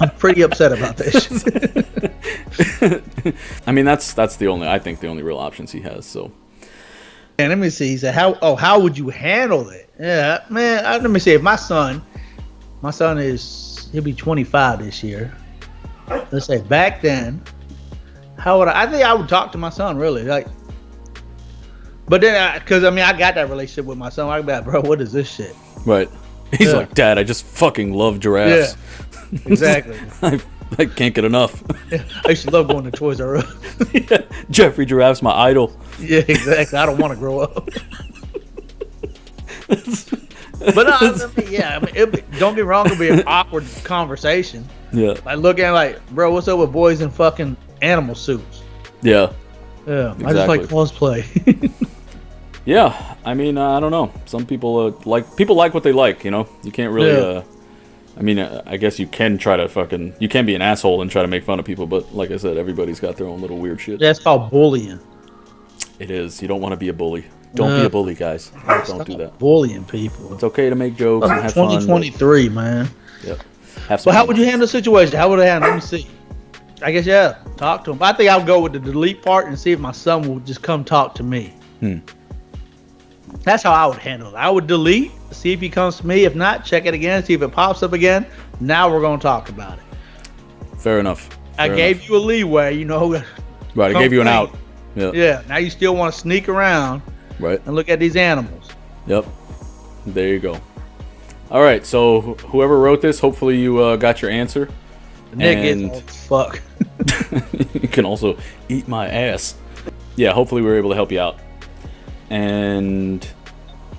I'm pretty upset about that shit. I mean, that's the only real options he has. So. And let me see. He said, "How would you handle it?" Yeah, man. Let me see. If my son he'll be 25 this year. Let's say back then, how would I think I would talk to my son really like. But then, because I got that relationship with my son. I'd be like, "Bro, what is this shit?" Right. He's like, "Dad, I just fucking love giraffes." Yeah. Exactly. I can't get enough. Yeah, I used to love going to Toys R Us. Yeah. Jeffrey Giraffe's my idol. Yeah, exactly. I don't want to grow up. But no, don't get me wrong, it'll be an awkward conversation. Yeah. Like looking at like, bro, what's up with boys in fucking animal suits? Yeah. Yeah, Exactly. I just like cosplay. Yeah, I mean, I don't know. Some people like what they like, you know. You can't really. I mean, I guess you can try to you can be an asshole and try to make fun of people, but like I said, everybody's got their own little weird shit. That's called bullying. It is. You don't want to be a bully. Don't be a bully, guys. Don't do that. Bullying people. It's okay to make jokes and have fun. 2023, man. Yep. But how would you handle the situation? How would I handle? Let me see. I guess talk to him. I think I'll go with the delete part and see if my son will just come talk to me. That's how I would handle it. I would delete, see if he comes to me. If not, check it again, see if it pops up again. Now we're going to talk about it. Fair enough. I gave you a leeway, you know. Right, I gave you an out. Yeah. Yeah. Now you still want to sneak around. Right. And look at these animals. Yep. There you go. All right. So whoever wrote this, hopefully you got your answer. Nick is fuck. You can also eat my ass. Yeah. Hopefully we were able to help you out. And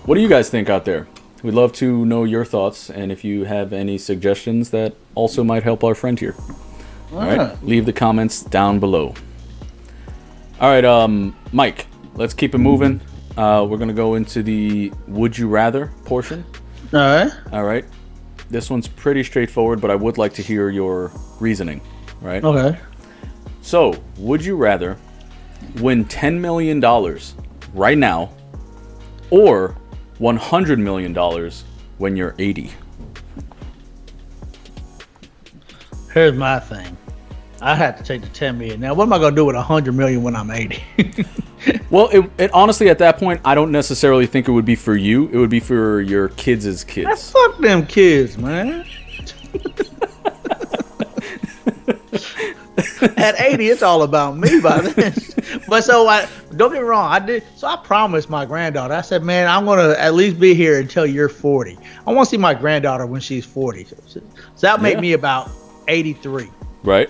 what do you guys think out there? We'd love to know your thoughts, and if you have any suggestions that also might help our friend here. All right. Leave the comments down below. All right, Mike. Let's keep it moving. We're going to go into the Would You Rather portion. All right. This one's pretty straightforward, but I would like to hear your reasoning. Right? Okay. So, would you rather win $10 million right now or $100 million when you're 80? Here's my thing. I have to take the 10 million. Now, what am I going to do with 100 million when I'm 80? Well, it honestly, at that point, I don't necessarily think it would be for you. It would be for your kids' kids. Fuck them kids, man. At 80, it's all about me by then. But don't get me wrong, I promised my granddaughter. I said, man, I'm gonna at least be here until you're 40. I want to see my granddaughter when she's 40. So that make me about 83. Right.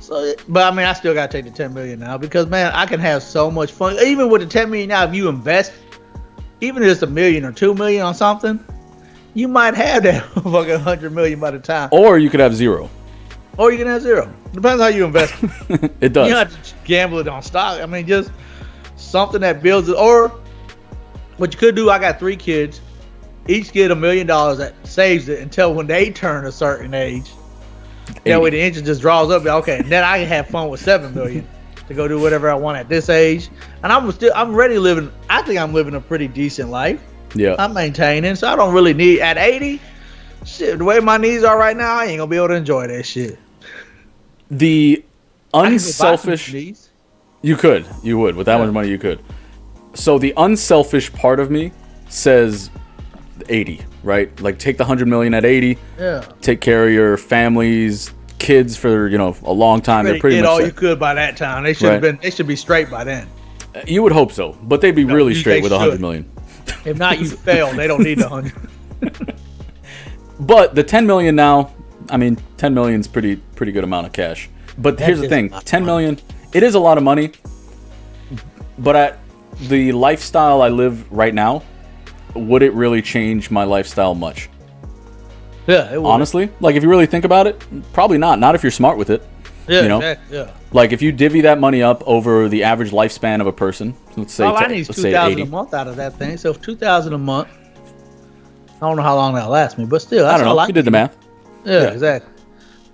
So, but I mean, I still gotta take the 10 million now because man, I can have so much fun. Even with the 10 million now, if you invest, even if it's $1 million or $2 million on something, you might have that fucking 100 million by the time. Or you could have zero. Or you can have zero. Depends how you invest. It does. You don't have to gamble it on stock. I mean, just something that builds it. Or what you could do, I got 3 kids. Each get $1 million that saves it until when they turn a certain age. That way the engine just draws up. Okay, and then I can have fun with $7 million to go do whatever I want at this age. And I'm ready living. I think I'm living a pretty decent life. Yeah. I'm maintaining, so I don't really need at 80. Shit, the way my knees are right now, I ain't gonna be able to enjoy that shit. The unselfish. You would with that much money. You could. So the unselfish part of me says 80, right? Like take the 100 million at 80. Yeah. Take care of your family's kids for a long time. They're pretty much all set. You could by that time. They should have been. They should be straight by then. You would hope so, but they'd be really straight with 100 million. If not, you fail. They don't need the 100. But the 10 million now, I mean, 10 million is pretty good amount of cash. But here's the thing, 10 million, it is a lot of money. But at the lifestyle I live right now, would it really change my lifestyle much? Yeah, it would. Honestly, like if you really think about it, probably not. Not if you're smart with it. Yeah, exactly. Yeah. Like if you divvy that money up over the average lifespan of a person, let's say, I need $2,000 a month out of that thing. So $2,000 a month. I don't know how long that'll last me, but still, that's I don't know. You did the math. Yeah, exactly.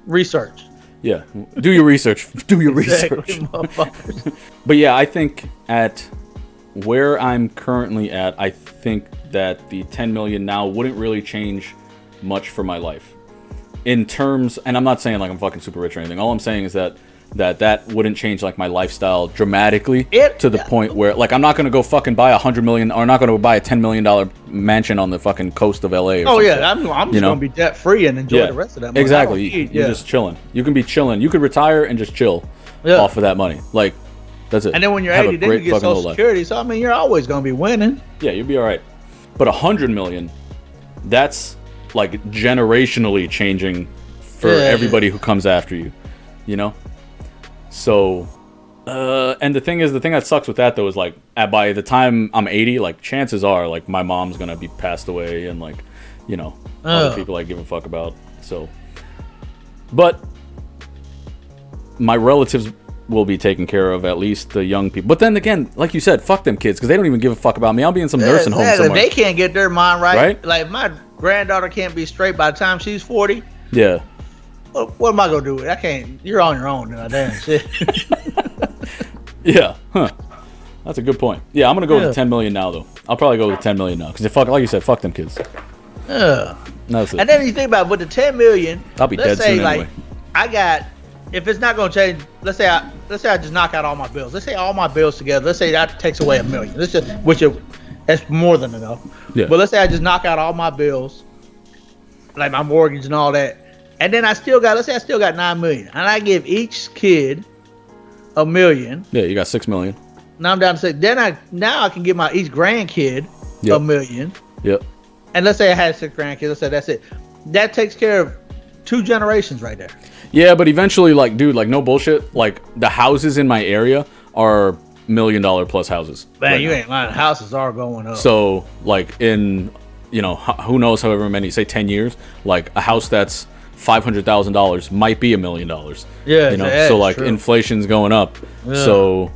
Research. Yeah, do your research. Do your research. But yeah, I think at where I'm currently at, I think that the 10 million now wouldn't really change much for my life. In terms, and I'm not saying like I'm fucking super rich or anything. All I'm saying is that wouldn't change like my lifestyle dramatically to the point where like I'm not gonna go fucking buy $100 million or not gonna buy a $10 million mansion on the fucking coast of LA. I'm just gonna be debt free and enjoy the rest of that money. Exactly. You're just chilling. You can be chilling. You could retire and just chill off of that money. Like that's it. And then when you're 80, then you get Social Security. So I mean, you're always gonna be winning. Yeah, you'll be all right. But 100 million, that's like generationally changing for everybody who comes after you. You know. So, And the thing that sucks with that though is like by the time I'm 80, like chances are like my mom's gonna be passed away and like, you know, other people I give a fuck about. So, but my relatives will be taken care of, at least the young people. But then again, like you said, fuck them kids because they don't even give a fuck about me. I'll be in some nursing home somewhere. They can't get their mind right. Like my granddaughter can't be straight by the time she's 40. Yeah. What am I gonna do with it? I can't. You're on your own now. Damn shit. Yeah. Huh. That's a good point. Yeah, I'm gonna go with 10 million now though. I'll probably go with 10 million now because like you said, fuck them kids. Yeah. That's it. And then you think about it, with the 10 million, I'll be dead soon anyway. I got. If it's not gonna change, let's say I just knock out all my bills. Let's say all my bills together. Let's say that takes away $1 million. That's more than enough. Yeah. But let's say I just knock out all my bills, like my mortgage and all that, and then let's say I still got 9 million, and I give each kid $1 million. Yeah, you got 6 million. Now I'm down to 6. Then I can give each grandkid $1 million. Yep. And let's say I had 6 grandkids. Let's say that's it. That takes care of 2 generations right there. Yeah, but eventually, like, dude, like, no bullshit. Like, the houses in my area are $1 million plus houses. Man, right, you ain't lying. Houses are going up. So, like, in, you know, who knows, however many, say 10 years, like, a house that's $500,000 might be $1 million. Yeah, you know, so like, true. Inflation's going up. Yeah. So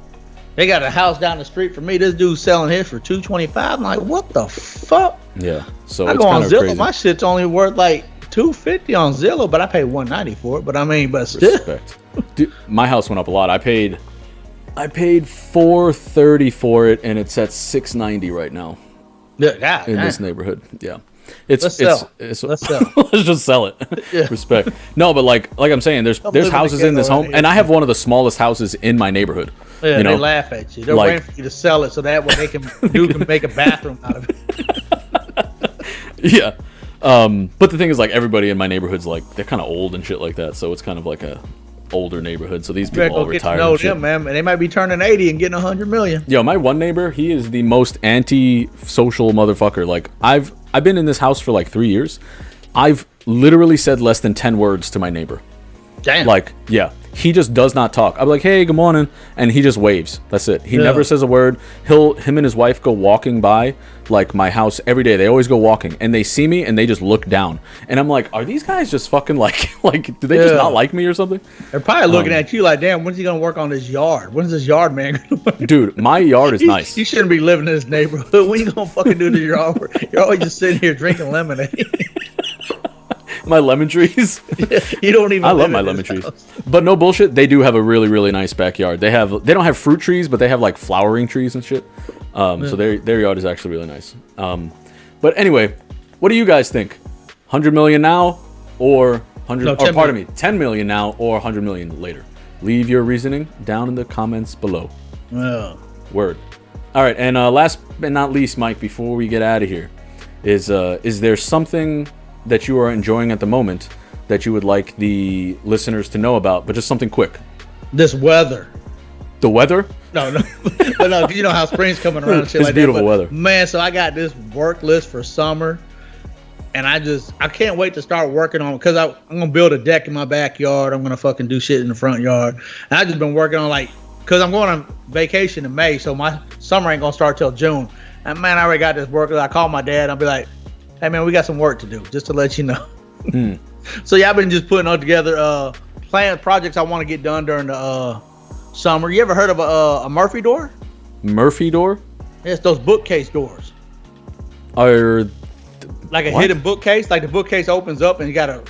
they got a house down the street from me. This dude's selling his for $225. I'm like, what the fuck? Yeah. So I go on Zillow. Crazy. My shit's only worth like $250 on Zillow, but I paid $190 for it. But I mean, but still. Respect. Dude, my house went up a lot. I paid $430 for it, and it's at $690 right now. Yeah, God, in this neighborhood. Yeah. Let's sell. Let's just sell it. Yeah. Respect. No, but like I'm saying, there's houses in this home, and I have one of the smallest houses in my neyborhood. Yeah, you know? They laugh at you. They're waiting for you to sell it so that way they can make a bathroom out of it. Yeah. But the thing is, like, everybody in my neighborhood's like, they're kind of old and shit like that, so it's kind of like a older neighborhood. So these people all retired. Know them, man. And they might be turning 80 and getting 100 million. Yo, my one neighbor, he is the most anti-social motherfucker. Like, I've been in this house for like 3 years. I've literally said less than 10 words to my neighbor. Damn. Like, yeah, he just does not talk. I'm like, hey, good morning, and he just waves. That's it. He never says a word. Him and his wife go walking by like my house every day. They always go walking, and they see me and they just look down. And I'm like, are these guys just fucking like do they just not like me or something? They're probably looking at you like, damn, when's he gonna work on this yard? When's this yard man gonna work? Dude, my yard is nice. You shouldn't be living in this neighborhood. When you gonna fucking do the yard work? You're always just sitting here drinking lemonade. My lemon trees. You don't even. I love my lemon trees. But no bullshit, they do have a really, really nice backyard. They don't have fruit trees, but they have like flowering trees and shit. So their yard is actually really nice. But anyway, what do you guys think? 100 million now or 10 million now or 100 million later? Leave your reasoning down in the comments below. Yeah. Word. All right, and last but not least, Mike, before we get out of here, is there something that you are enjoying at the moment that you would like the listeners to know about, but just something quick? This weather. The weather? No. But no, you know how spring's coming around and shit like that. It's beautiful weather. Man, so I got this work list for summer, and I can't wait to start working on it because I'm going to build a deck in my backyard. I'm going to fucking do shit in the front yard. And I just been working on because I'm going on vacation in May, so my summer ain't going to start till June. And man, I already got this work list. I call my dad, I'll be like, hey man, we got some work to do, just to let you know. So yeah, I've been just putting all together planned projects I want to get done during the summer. You ever heard of a Murphy door? Murphy door? Yes, those bookcase doors. Are like a hidden bookcase, like the bookcase opens up and you got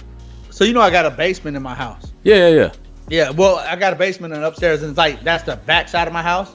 so you know I got a basement in my house. Yeah. Yeah, well, I got a basement and upstairs, and it's like that's the back side of my house,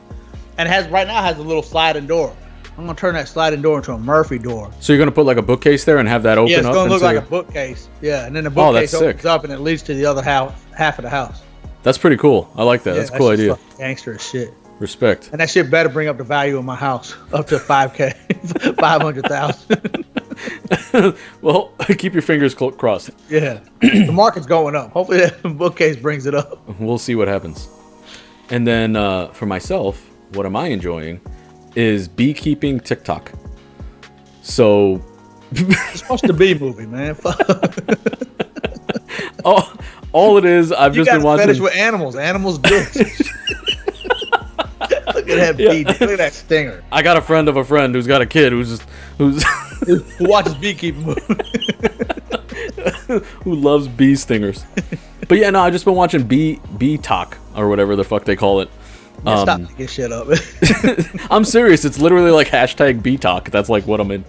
and right now has a little sliding door. I'm gonna turn that sliding door into a Murphy door. So you're gonna put like a bookcase there and have that open up? Yeah, it's gonna look like a bookcase. Yeah, and then the bookcase opens up and it leads to the other half of the house. That's pretty cool. I like that. Yeah, that's a cool idea. Gangster as shit. Respect. And that shit better bring up the value of my house up to $5,000, 500,000. Well, keep your fingers crossed. Yeah, the market's going up. Hopefully that bookcase brings it up. We'll see what happens. And then for myself, what am I enjoying? Is beekeeping TikTok. So just watch the bee movie, man. all it is, I've just been watching. Fetish with animals. Animals dicks. at that bee. Look at that stinger. I got a friend of a friend who's got a kid who's Who watches beekeeping movies. who loves bee stingers. But yeah, no, I've just been watching bee talk or whatever the fuck they call it. Yeah, stop making shit up. I'm serious. It's literally like hashtag bee talk. That's like what I'm in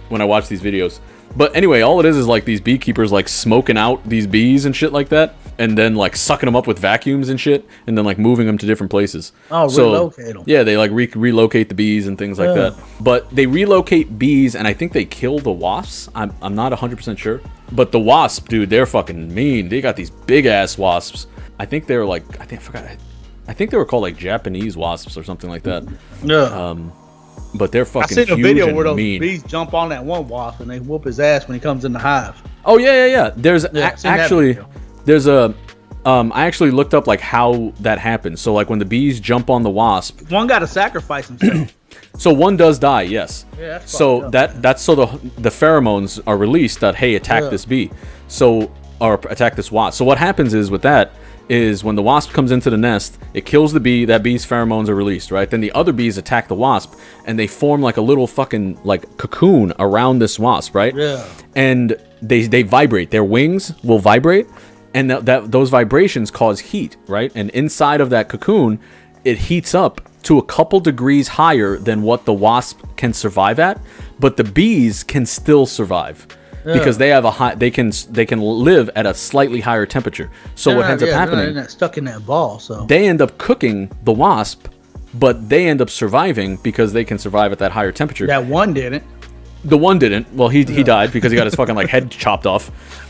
when I watch these videos. But anyway, all it is like these beekeepers like smoking out these bees and shit like that, and then like sucking them up with vacuums and shit, and then like moving them to different places. Oh, so, relocate them. Yeah, they like relocate the bees and things like that. But they relocate bees, and I think they kill the wasps. I'm not 100% sure. But the wasp, dude, they're fucking mean. They got these big ass wasps. I think they're like, I think they were called like Japanese wasps or something like that. Yeah. But they're fucking huge. I seen a video where those mean. bees jump on that one wasp and they whoop his ass when he comes in the hive. Oh yeah. There's actually there's a I actually looked up like how that happens. So like when the bees jump on the wasp, one got to sacrifice himself. So one does die, yes. Yeah, that's so that's so the pheromones are released that hey, attack this bee. So or attack this wasp. So what happens is with that is when the wasp comes into the nest, it kills the bee, that bee's pheromones are released, right? Then the other bees attack the wasp and they form like a little fucking like cocoon around this wasp, right? Yeah. And they vibrate. Their wings will vibrate, and those vibrations cause heat, right? And inside of that cocoon, it heats up to a couple degrees higher than what the wasp can survive at, but the bees can still survive. Because they have they can live at a slightly higher temperature. So what ends up happening? They're not stuck in that ball. So they end up cooking the wasp, but they end up surviving because they can survive at that higher temperature. That one didn't. The one didn't. Well, he died because he got his fucking like head chopped off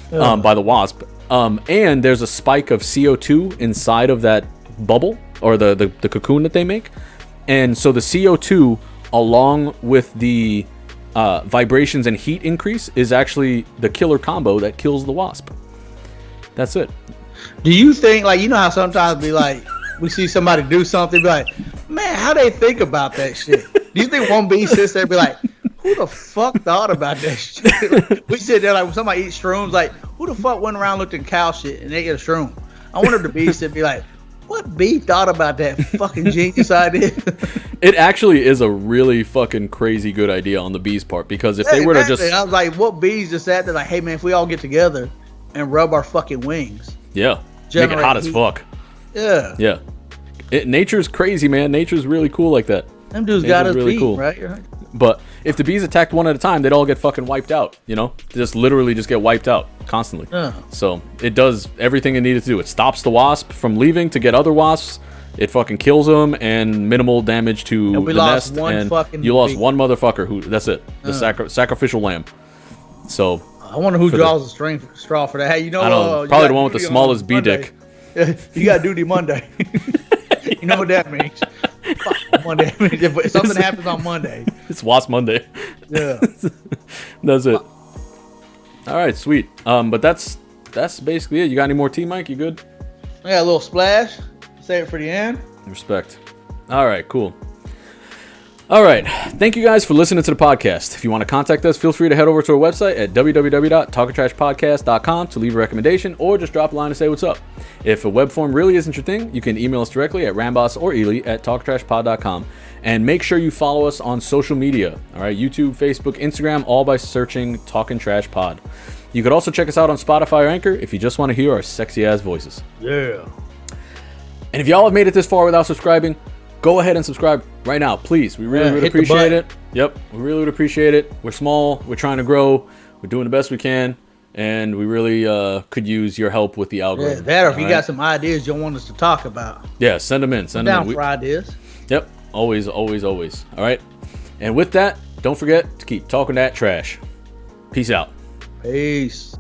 by the wasp. And there's a spike of CO2 inside of that bubble or the cocoon that they make, and so the CO2 along with the vibrations and heat increase is actually the killer combo that kills the wasp. That's it. Do you think, like, you know how sometimes be like, we see somebody do something, be like, man, how they think about that shit? Do you think one bee sits there and be like, who the fuck thought about that shit? We sit there like when somebody eats shrooms, like, who the fuck went around looked at cow shit and they get a shroom? I wonder if the bees sit be like, what bee thought about that fucking genius idea? It actually is a really fucking crazy good idea on the bees' part, because if they were to just... I was like, what bees just sat there like, hey man, if we all get together and rub our fucking wings. Yeah. Make it hot as fuck. Yeah. Yeah. Nature's crazy, man. Nature's really cool like that. Them dudes got us really beat, cool. Right? You're right. But if the bees attacked one at a time, they'd all get fucking wiped out, you know? They just literally just get wiped out constantly. Yeah. So it does everything it needed to do. It stops the wasp from leaving to get other wasps. It fucking kills them, and minimal damage to the nest. And you lost one motherfucker who, that's it. The sacrificial lamb. So I wonder who draws the straw for that. Hey, you know, I know, probably the one with the smallest bee dick. You got duty Monday. You know what that means. Monday. If something happens on Monday, it's Wasp Monday. Yeah. That's it. All right, sweet. But that's basically it. You got any more tea, Mike? You good? I got a little splash. Save it for the end. Respect. All right, cool. All right. Thank you guys for listening to the podcast. If you want to contact us, feel free to head over to our website at www.talkintrashpodcast.com to leave a recommendation or just drop a line and say what's up. If a web form really isn't your thing, you can email us directly at Ramboss or Ehle at talkintrashpod.com. And make sure you follow us on social media. All right, YouTube, Facebook, Instagram, all by searching Talkin' Trash Pod. You could also check us out on Spotify or Anchor if you just want to hear our sexy ass voices. Yeah. And if y'all have made it this far without subscribing, go ahead and subscribe right now, please. We really would appreciate it. Yep, we really would appreciate it. We're small. We're trying to grow. We're doing the best we can. And we really could use your help with the algorithm. Yeah, that or if you got some ideas you want us to talk about. Yeah, send them in. Send them in. Down for ideas. Yep, always, always, always. All right. And with that, don't forget to keep talking that trash. Peace out. Peace.